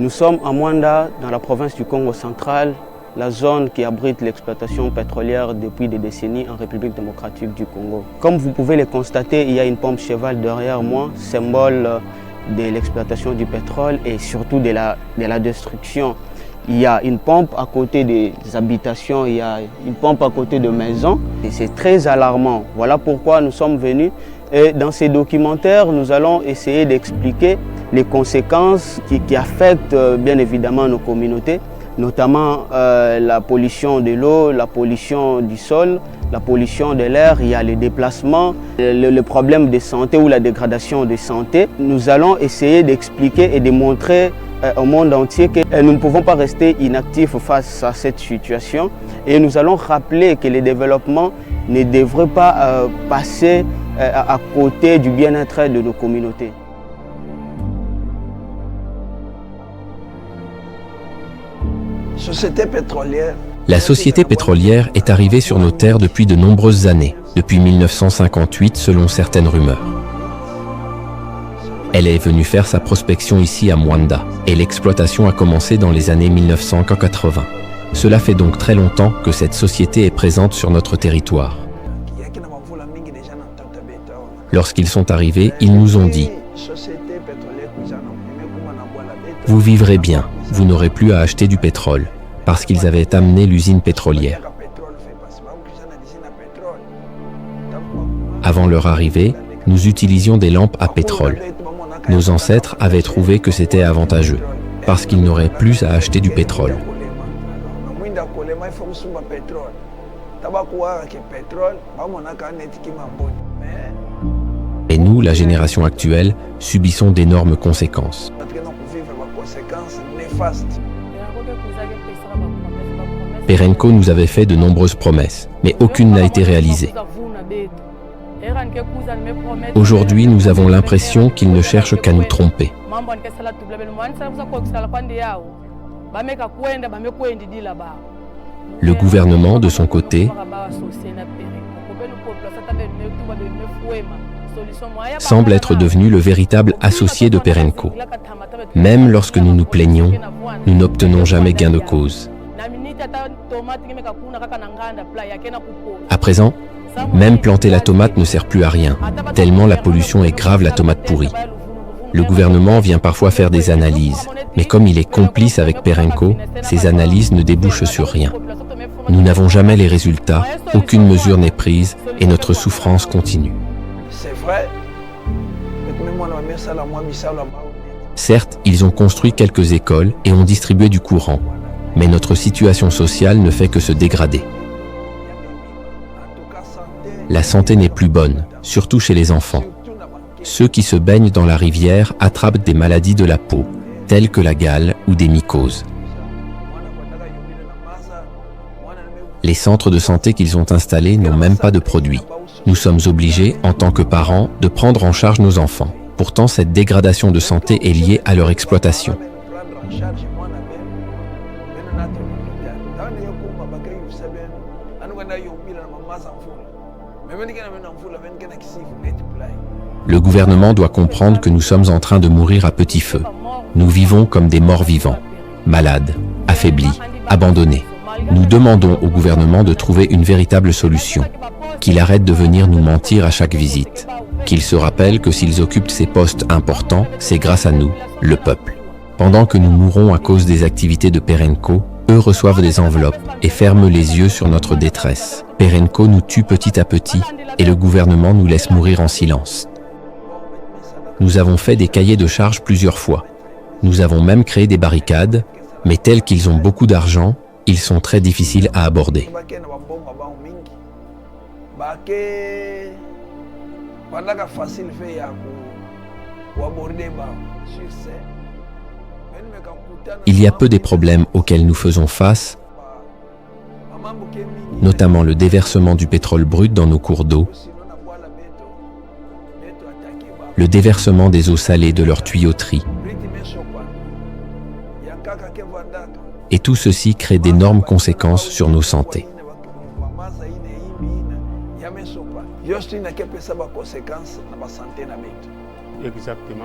Nous sommes à Mwanda, dans la province du Congo central, la zone qui abrite l'exploitation pétrolière depuis des décennies en République démocratique du Congo. Comme vous pouvez le constater, il y a une pompe cheval derrière moi, symbole de l'exploitation du pétrole et surtout de la destruction. Il y a une pompe à côté des habitations, il y a une pompe à côté de maisons et c'est très alarmant. Voilà pourquoi nous sommes venus et dans ces documentaires, nous allons essayer d'expliquer les conséquences qui affectent bien évidemment nos communautés, notamment la pollution de l'eau, la pollution du sol, la pollution de l'air, il y a les déplacements, le problème de santé ou la dégradation de santé. Nous allons essayer d'expliquer et de montrer au monde entier que nous ne pouvons pas rester inactifs face à cette situation et nous allons rappeler que le développement ne devrait pas passer à côté du bien-être de nos communautés. La société pétrolière est arrivée sur nos terres depuis de nombreuses années, depuis 1958 selon certaines rumeurs. Elle est venue faire sa prospection ici à Mwanda et l'exploitation a commencé dans les années 1980. Cela fait donc très longtemps que cette société est présente sur notre territoire. Lorsqu'ils sont arrivés, ils nous ont dit « Vous vivrez bien, vous n'aurez plus à acheter du pétrole » parce qu'ils avaient amené l'usine pétrolière. Avant leur arrivée, nous utilisions des lampes à pétrole. Nos ancêtres avaient trouvé que c'était avantageux, parce qu'ils n'auraient plus à acheter du pétrole. Et nous, la génération actuelle, subissons d'énormes conséquences. Perenco nous avait fait de nombreuses promesses, mais aucune n'a été réalisée. Aujourd'hui, nous avons l'impression qu'ils ne cherchent qu'à nous tromper. Le gouvernement, de son côté, semble être devenu le véritable associé de Perenco. Même lorsque nous nous plaignons, nous n'obtenons jamais gain de cause. À présent, même planter la tomate ne sert plus à rien, tellement la pollution est grave la tomate pourrie. Le gouvernement vient parfois faire des analyses, mais comme il est complice avec Perenco, ces analyses ne débouchent sur rien. Nous n'avons jamais les résultats, aucune mesure n'est prise et notre souffrance continue. Certes, ils ont construit quelques écoles et ont distribué du courant, mais notre situation sociale ne fait que se dégrader. La santé n'est plus bonne, surtout chez les enfants. Ceux qui se baignent dans la rivière attrapent des maladies de la peau, telles que la gale ou des mycoses. Les centres de santé qu'ils ont installés n'ont même pas de produits. Nous sommes obligés, en tant que parents, de prendre en charge nos enfants. Pourtant, cette dégradation de santé est liée à leur exploitation. Le gouvernement doit comprendre que nous sommes en train de mourir à petit feu. Nous vivons comme des morts vivants, malades, affaiblis, abandonnés. Nous demandons au gouvernement de trouver une véritable solution, qu'il arrête de venir nous mentir à chaque visite, qu'il se rappelle que s'ils occupent ces postes importants, c'est grâce à nous, le peuple. Pendant que nous mourons à cause des activités de Perenco, eux reçoivent des enveloppes et ferment les yeux sur notre détresse. Perenco nous tue petit à petit et le gouvernement nous laisse mourir en silence. Nous avons fait des cahiers de charges plusieurs fois. Nous avons même créé des barricades, mais tels qu'ils ont beaucoup d'argent, ils sont très difficiles à aborder. Il y a peu des problèmes auxquels nous faisons face, notamment le déversement du pétrole brut dans nos cours d'eau, le déversement des eaux salées de leurs tuyauteries. Et tout ceci crée d'énormes conséquences sur nos santé. Exactement.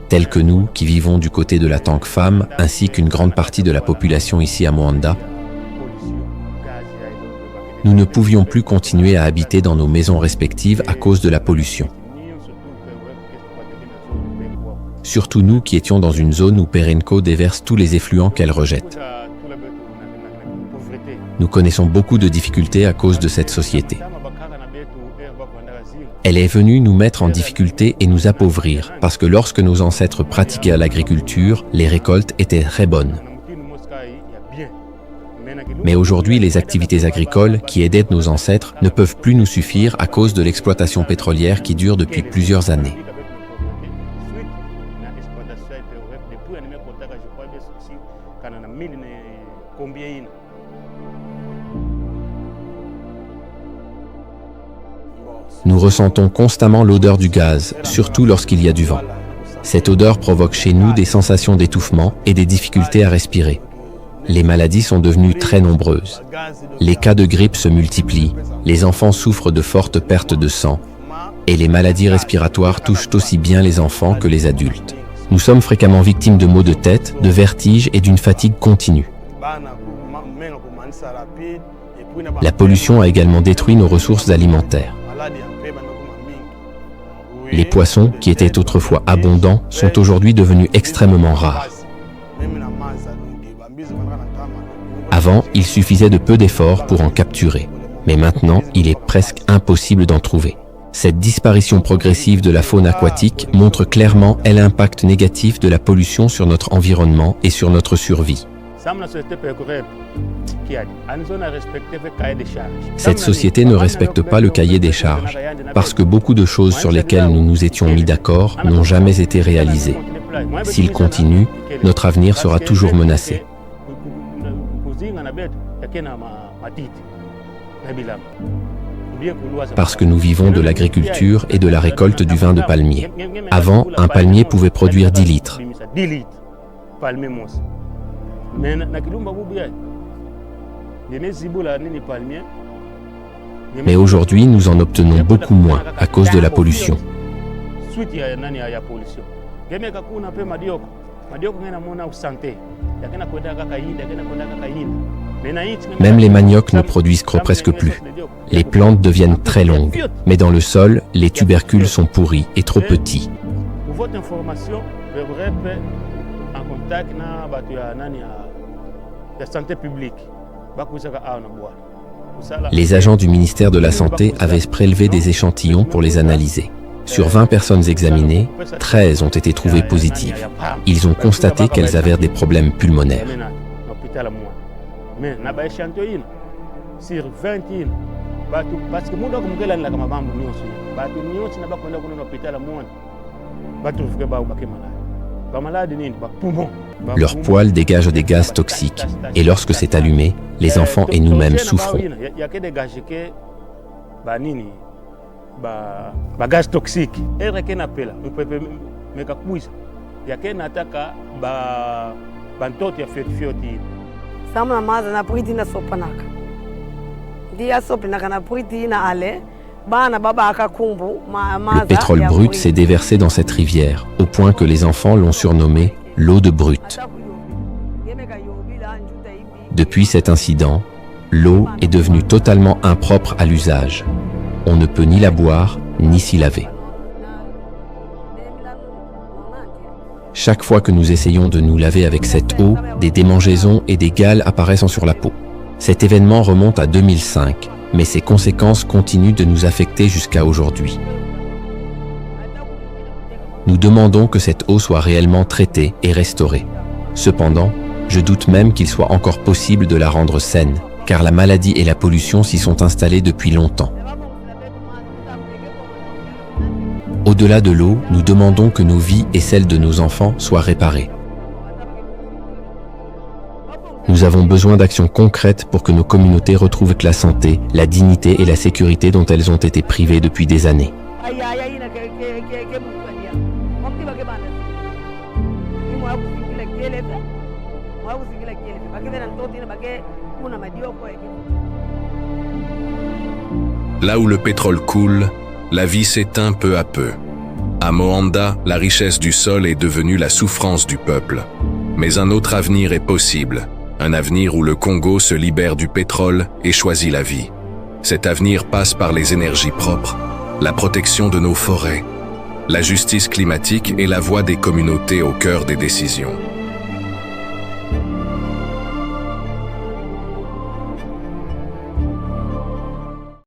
tels que nous qui vivons du côté de la Tank Fam, ainsi qu'une grande partie de la population ici à Moanda, nous ne pouvions plus continuer à habiter dans nos maisons respectives à cause de la pollution. Surtout nous qui étions dans une zone où Perenco déverse tous les effluents qu'elle rejette. Nous connaissons beaucoup de difficultés à cause de cette société. Elle est venue nous mettre en difficulté et nous appauvrir, parce que lorsque nos ancêtres pratiquaient l'agriculture, les récoltes étaient très bonnes. Mais aujourd'hui, les activités agricoles qui aidaient nos ancêtres ne peuvent plus nous suffire à cause de l'exploitation pétrolière qui dure depuis plusieurs années. Nous ressentons constamment l'odeur du gaz, surtout lorsqu'il y a du vent. Cette odeur provoque chez nous des sensations d'étouffement et des difficultés à respirer. Les maladies sont devenues très nombreuses. Les cas de grippe se multiplient, les enfants souffrent de fortes pertes de sang, et les maladies respiratoires touchent aussi bien les enfants que les adultes. Nous sommes fréquemment victimes de maux de tête, de vertiges et d'une fatigue continue. La pollution a également détruit nos ressources alimentaires. Les poissons, qui étaient autrefois abondants, sont aujourd'hui devenus extrêmement rares. Avant, il suffisait de peu d'efforts pour en capturer, mais maintenant, il est presque impossible d'en trouver. Cette disparition progressive de la faune aquatique montre clairement l'impact négatif de la pollution sur notre environnement et sur notre survie. Cette société ne respecte pas le cahier des charges, parce que beaucoup de choses sur lesquelles nous nous étions mis d'accord n'ont jamais été réalisées. S'il continue, notre avenir sera toujours menacé. Parce que nous vivons de l'agriculture et de la récolte du vin de palmier. Avant, un palmier pouvait produire 10 litres. Mais aujourd'hui, nous en obtenons beaucoup moins à cause de la pollution. Même les maniocs ne produisent presque plus. Les plantes deviennent très longues, mais dans le sol, les tubercules sont pourris et trop petits. Les agents du ministère de la Santé avaient prélevé des échantillons pour les analyser. Sur 20 personnes examinées, 13 ont été trouvées positives. Ils ont constaté qu'elles avaient des problèmes pulmonaires. Leurs poils dégagent des gaz toxiques, et lorsque c'est allumé, les enfants et nous-mêmes souffrons. Gaz toxique. Le pétrole brut s'est déversé dans cette rivière, au point que les enfants l'ont surnommé l'eau de brut. Depuis cet incident, l'eau est devenue totalement impropre à l'usage. On ne peut ni la boire, ni s'y laver. Chaque fois que nous essayons de nous laver avec cette eau, des démangeaisons et des gales apparaissent sur la peau. Cet événement remonte à 2005, mais ses conséquences continuent de nous affecter jusqu'à aujourd'hui. Nous demandons que cette eau soit réellement traitée et restaurée. Cependant, je doute même qu'il soit encore possible de la rendre saine, car la maladie et la pollution s'y sont installées depuis longtemps. Au-delà de l'eau, nous demandons que nos vies et celles de nos enfants soient réparées. Nous avons besoin d'actions concrètes pour que nos communautés retrouvent la santé, la dignité et la sécurité dont elles ont été privées depuis des années. Là où le pétrole coule, la vie s'éteint peu à peu. À Moanda, la richesse du sol est devenue la souffrance du peuple. Mais un autre avenir est possible, un avenir où le Congo se libère du pétrole et choisit la vie. Cet avenir passe par les énergies propres, la protection de nos forêts, la justice climatique et la voix des communautés au cœur des décisions.